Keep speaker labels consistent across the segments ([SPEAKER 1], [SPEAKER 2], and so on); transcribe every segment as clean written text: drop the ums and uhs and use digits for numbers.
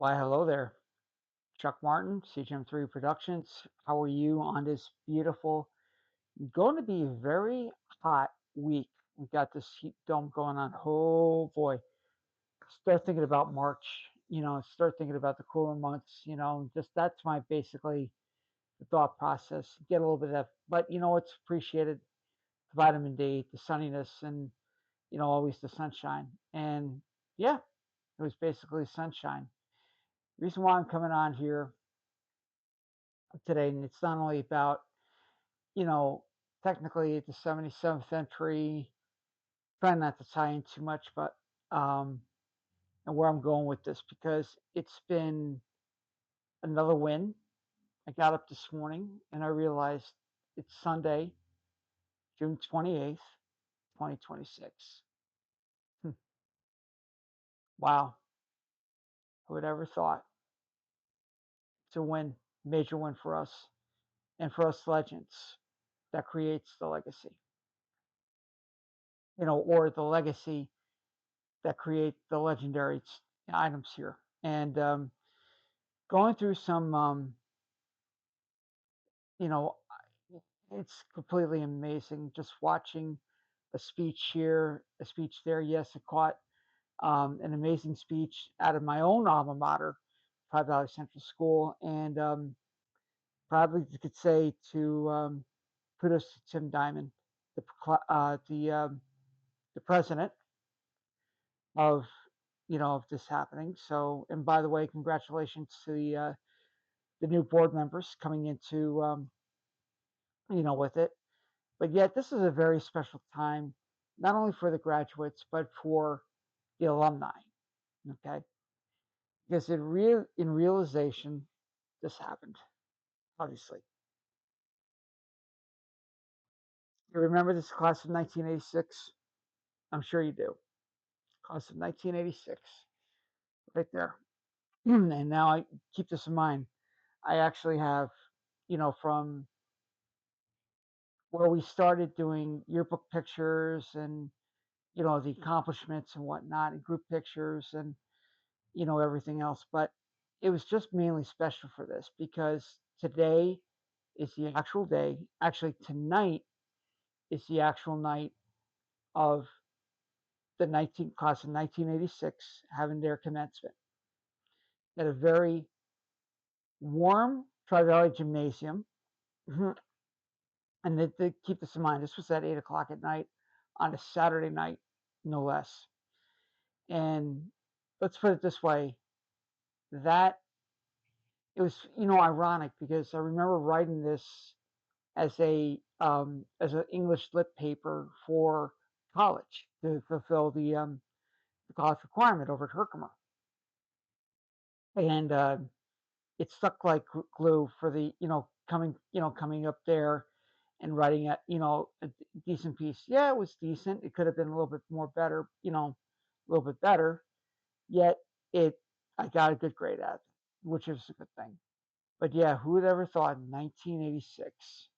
[SPEAKER 1] Why, hello there. Chuck Martin, CGM3 Productions. How are you on this beautiful, going to be very hot week? We got this heat dome going on. Oh boy. Start thinking about March, start thinking about the cooler months, just that's my basically the thought process. Get a little bit of that, but it's appreciated vitamin D, the sunniness, and always the sunshine. And yeah, it was basically sunshine. Reason why I'm coming on here today, and it's not only about, you know, technically the 77th century, trying not to tie in too much, but and where I'm going with this because it's been another win. I got up this morning and I realized it's Sunday, June 28th, 2026. Hmm. Wow, who would ever thought? It's a win, major win for us and for us legends that creates the legacy, or the legacy that create the legendary items here. And going through some, you know, it's completely amazing just watching a speech here, a speech there. Yes, I caught an amazing speech out of my own alma mater, Tri Valley Central School, and probably you could say to kudos to Tim Diamond, the president of of this happening. So, and by the way, congratulations to the new board members coming into with it. But yet, this is a very special time, not only for the graduates but for the alumni. Okay, because in realization, this happened. Obviously, you remember this class of 1986. I'm sure you do. Class of 1986, right there. And now I keep this in mind. I actually have, from where we started doing yearbook pictures and the accomplishments and whatnot, and group pictures and everything else. But it was just mainly special for this because today is the actual day. Actually, tonight is the actual night of the 19th class of 1986 having their commencement at a very warm Tri Valley Gymnasium. Mhm. And they keep this in mind. This was at 8 o'clock at night on a Saturday night, no less. And let's put it this way: that it was ironic because I remember writing this as an English lit paper for college to fulfill the college requirement over at Herkimer, and it stuck like glue for the coming up there and writing a decent piece. Yeah, it was decent. It could have been a little bit more better, a little bit better. Yet it I got a good grade at it, which is a good thing. But yeah, who would ever thought in 1986?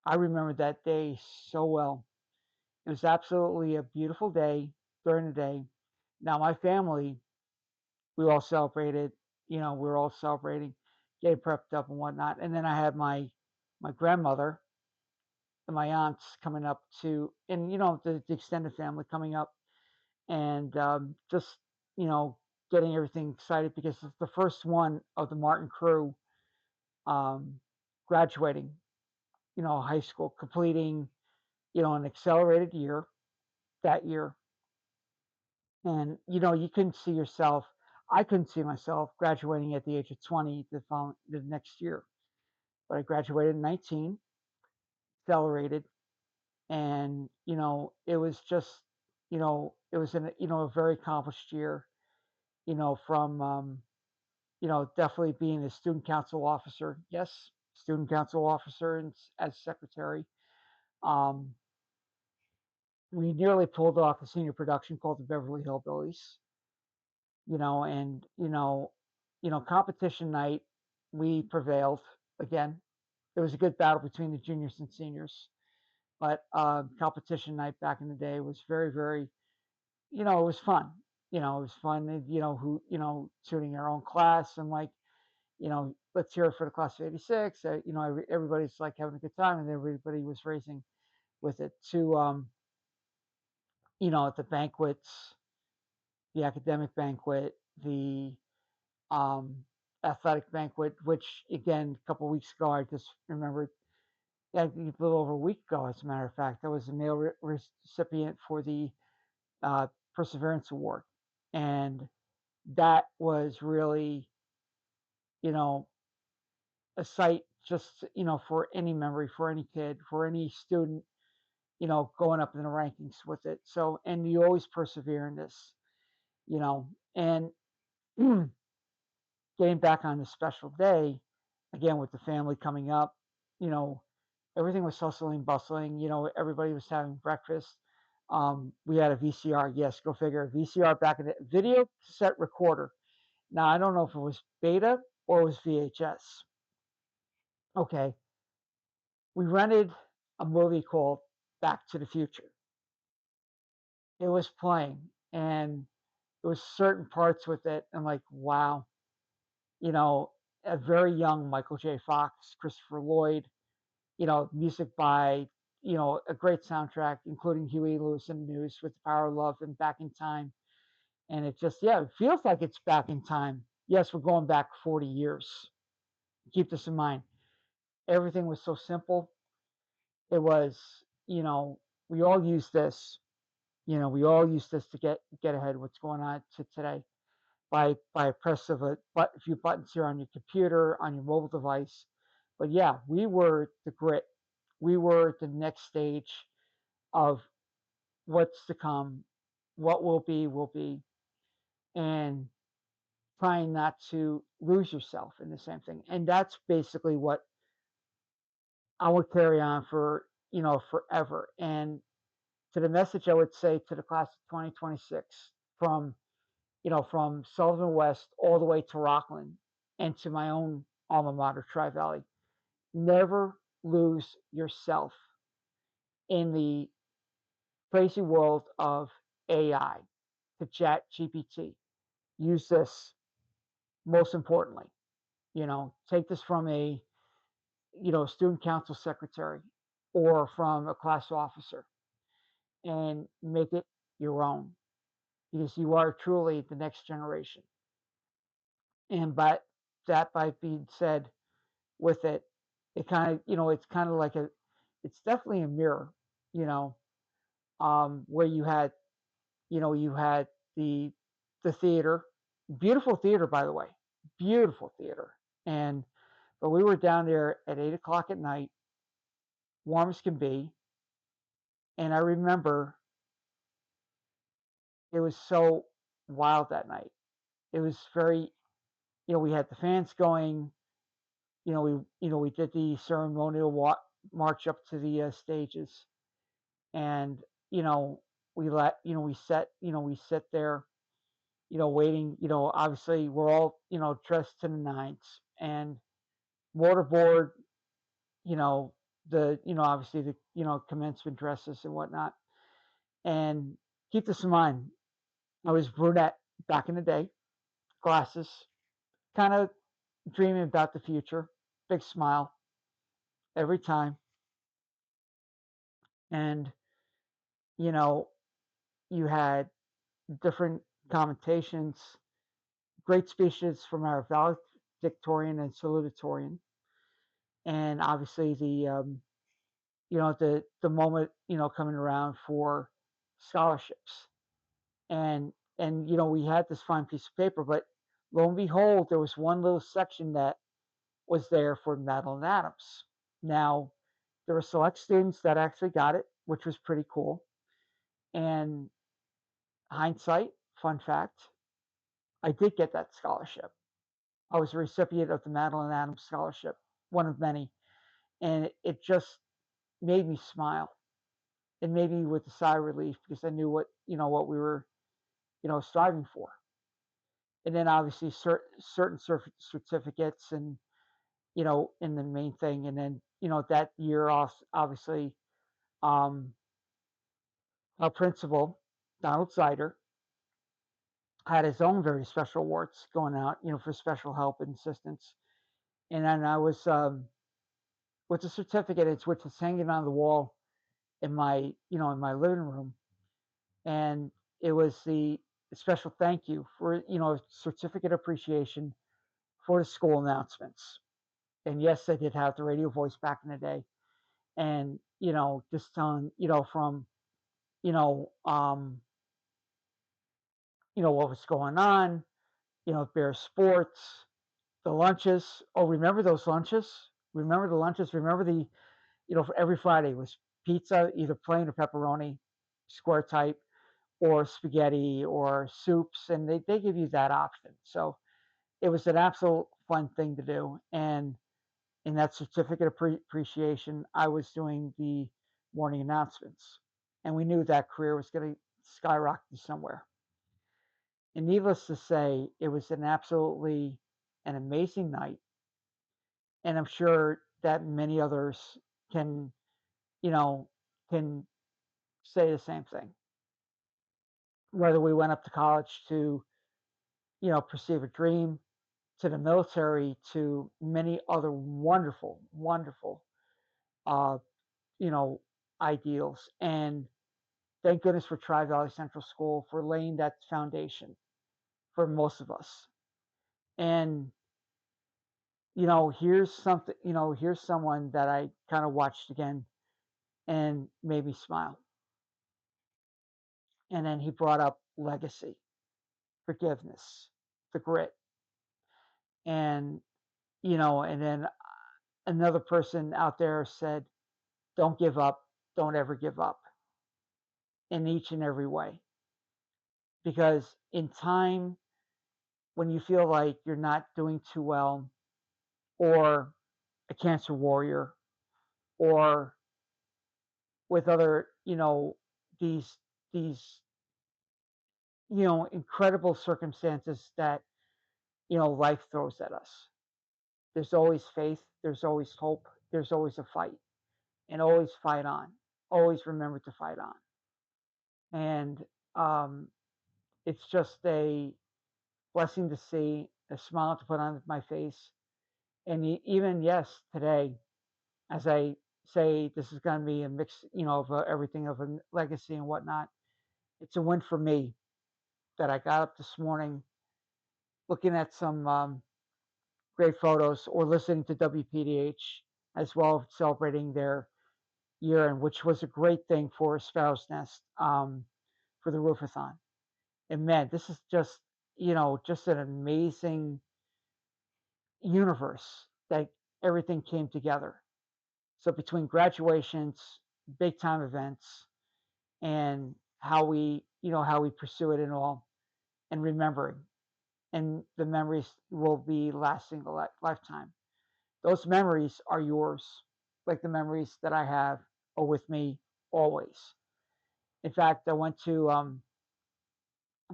[SPEAKER 1] I remember that day so well. It was absolutely a beautiful day during the day. Now, my family, we all celebrated, we were all celebrating, getting prepped up and whatnot. And then I had my grandmother and my aunts coming up to, and the extended family coming up and just, you know, getting everything excited because it's the first one of the Martin crew um, graduating, high school, completing, an accelerated year that year. And, you couldn't see yourself. I couldn't see myself graduating at the age of 20 the next year. But I graduated in 19, accelerated, and, it was just, it was a very accomplished year, from, definitely being a student council officer. Yes, student council officer and as secretary. Um, we nearly pulled off a senior production called the Beverly Hillbillies, and competition night, we prevailed again. It was a good battle between the juniors and seniors, but competition night back in the day was very, very, it was fun. it was fun, and, tuning our own class and like, let's hear it for the class of '86. Everybody's like having a good time, and everybody was raising with it to, at the banquets, the academic banquet, the um, athletic banquet, which again, a couple weeks ago, I just remembered, yeah, a little over a week ago, as a matter of fact, I was a male recipient for the uh, Perseverance Award. And that was really, you know, a sight just, for any memory, for any kid, for any student, going up in the rankings with it. So, and you always persevere in this, and getting back on this special day, again, with the family coming up, you know, everything was hustling, bustling, everybody was having breakfast. We had a VCR, yes, go figure, VCR back in the video cassette recorder. Now, I don't know if it was beta or it was VHS. Okay. We rented a movie called Back to the Future. It was playing, and there was certain parts with it, and like, wow, you know, a very young Michael J. Fox, Christopher Lloyd, music by, a great soundtrack, including Huey Lewis and the News with the Power of Love and Back in Time. And it just, yeah, it feels like it's back in time. Yes, we're going back 40 years. Keep this in mind. Everything was so simple. It was, you know, we all use this. We all use this to get ahead of what's going on to today by a press of a few buttons here on your computer, on your mobile device. But yeah, we were the grit. We were the next stage of what's to come, what will be, and trying not to lose yourself in the same thing. And that's basically what I would carry on for, forever. And to the message I would say to the class of 2026, from Sullivan West all the way to Rockland and to my own alma mater, Tri Valley, never lose yourself in the crazy world of AI, to chat GPT. Use this most importantly. Take this from a, student council secretary or from a class officer and make it your own, because you are truly the next generation. And by that, by being said, with it, it's kind of like it's definitely a mirror, you know, where you had the the theater, beautiful theater, by the way, beautiful theater. And but we were down there at 8 o'clock at night, warm as can be, and I remember it was so wild that night. It was very, we had the fans going. We did the ceremonial march up to the stages, and you know, we sit there, waiting. Obviously we're all, dressed to the nines, and mortarboard, you know, obviously the, commencement dresses and whatnot. And keep this in mind, I was brunette back in the day, glasses, kind of dreaming about the future, big smile every time. And, you know, you had different commentations, great speeches from our valedictorian and salutatorian, and obviously the moment, coming around for scholarships. And we had this fine piece of paper, but lo and behold, there was one little section that was there for Madeline Adams. Now, there were select students that actually got it, which was pretty cool. And hindsight, fun fact, I did get that scholarship. I was a recipient of the Madeline Adams Scholarship, one of many, and it just made me smile. It made me with a sigh of relief, because I knew what we were, striving for. And then obviously certain certificates, and in the main thing. And then that year off, obviously, um, our principal, Donald Sider, had his own very special awards going out, for special help and assistance. And then I was with the certificate, which is hanging on the wall in my living room, and it was the special thank you for certificate appreciation for the school announcements. And yes, I did have the radio voice back in the day, and just telling from you know um what was going on, Bear Sports, the lunches. Oh, remember those lunches? Remember the lunches? Remember for every Friday was pizza, either plain or pepperoni, square type, or spaghetti or soups, and they give you that option. So it was an absolute fun thing to do. And in that certificate of appreciation, I was doing the morning announcements, and we knew that career was going to skyrocket somewhere. And needless to say, it was an amazing night, and I'm sure that many others can, you know, can say the same thing. Whether we went up to college to, pursue a dream, to the military, to many other wonderful, wonderful, uh, you know, ideals. And thank goodness for Tri Valley Central School for laying that foundation for most of us. And here's someone that I kind of watched again and made me smile. And then he brought up legacy, forgiveness, the grit, and and then another person out there said, "Don't give up, don't ever give up," in each and every way, because in time when you feel like you're not doing too well, or a cancer warrior, or with other, these these incredible circumstances that life throws at us. There's always faith, there's always hope, there's always a fight, and always fight on. Always remember to fight on. And um, it's just a blessing to see, a smile to put on my face. And even yes, today, as I say, this is going to be a mix, of everything of a legacy and whatnot. It's a win for me that I got up this morning looking at some great photos or listening to WPDH as well, celebrating their year, and which was a great thing for Sparrow's Nest for the Roofathon. And man, this is just an amazing universe that everything came together. So between graduations, big time events, and how we pursue it and all, and remembering, and the memories will be lasting a lifetime. Those memories are yours, like the memories that I have are with me always. In fact, I went to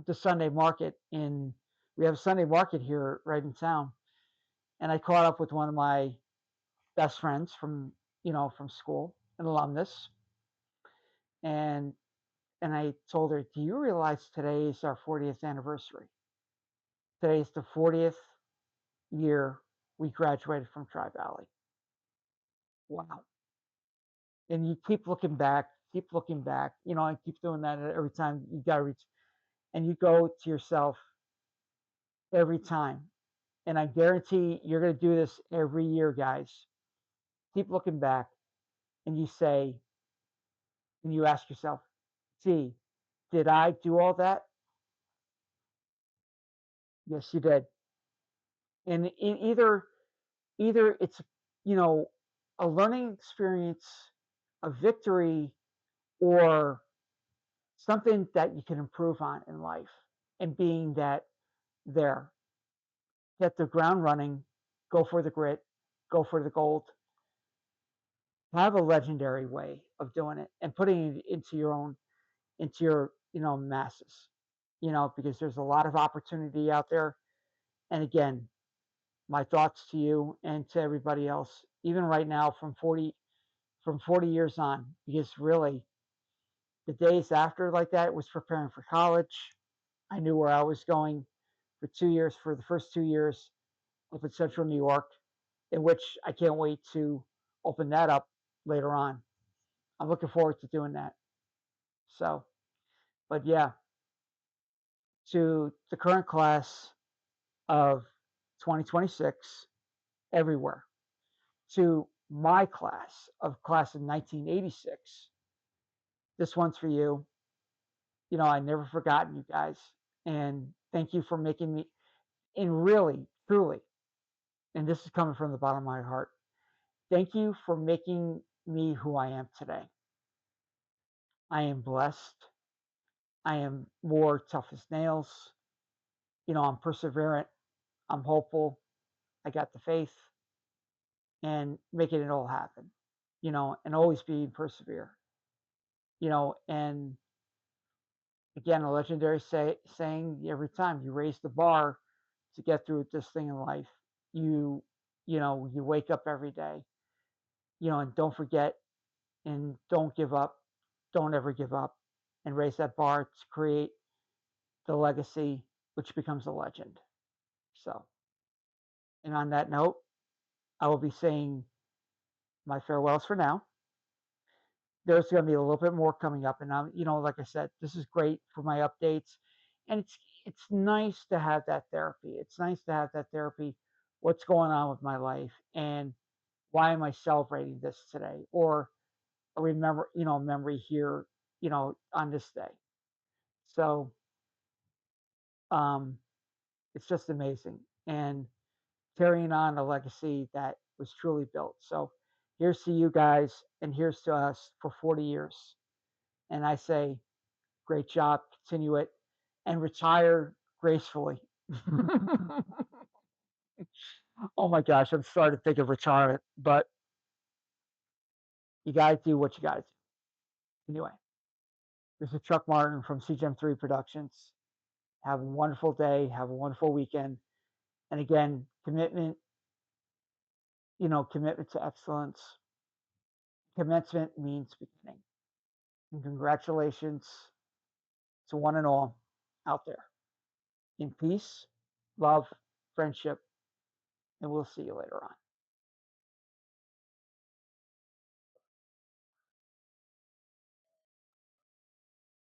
[SPEAKER 1] the Sunday market in. We have a Sunday market here right in town, and I caught up with one of my best friends from school, an alumnus, and I told her, "Do you realize today is our 40th anniversary? Today is the 40th year we graduated from Tri Valley." Wow! And you keep looking back, and keep doing that every time you got to reach, and you go to yourself every time. And I guarantee you're going to do this every year, guys. Keep looking back, and you ask yourself, "Gee, did I do all that?" Yes, you did. And either it's you know a learning experience, a victory, or something that you can improve on in life, and being that there, hit the ground running, go for the grit, go for the gold, have a legendary way of doing it and putting it into your masses, because there's a lot of opportunity out there. And again, my thoughts to you and to everybody else, even right now from 40 years on, because really the days after like that was preparing for college. I knew where I was going for 2 years, for the first 2 years up in Central New York, in which I can't wait to open that up later on. I'm looking forward to doing that. So, but yeah, to the current class of 2026 everywhere, to my class of 1986. This one's for you. I never forgotten you guys, and thank you for making me. And really, truly, and this is coming from the bottom of my heart. Thank you for making me who I am today. I am blessed. I am more tough as nails. I'm perseverant. I'm hopeful. I got the faith and making it all happen. And always being persevere. And again, a legendary saying every time you raise the bar to get through this thing in life, you you wake up every day, and don't forget and don't give up. Don't ever give up and raise that bar to create the legacy which becomes a legend. So, and on that note, I will be saying my farewells for now. There's going to be a little bit more coming up, and like I said, this is great for my updates, and it's nice to have that therapy. It's nice to have that therapy. What's going on with my life, and why am I celebrating this today, or a memory here, on this day. So, um, it's just amazing, and carrying on a legacy that was truly built. So, here's to you guys, and here's to us for 40 years. And I say, great job, continue it, and retire gracefully. Oh my gosh, I'm starting to think of retirement, but you got to do what you got to do. Anyway, this is Chuck Martin from CGM3 Productions. Have a wonderful day. Have a wonderful weekend. And again, commitment to excellence. Commencement means beginning. And congratulations to one and all out there. In peace, love, friendship, and we'll see you later on.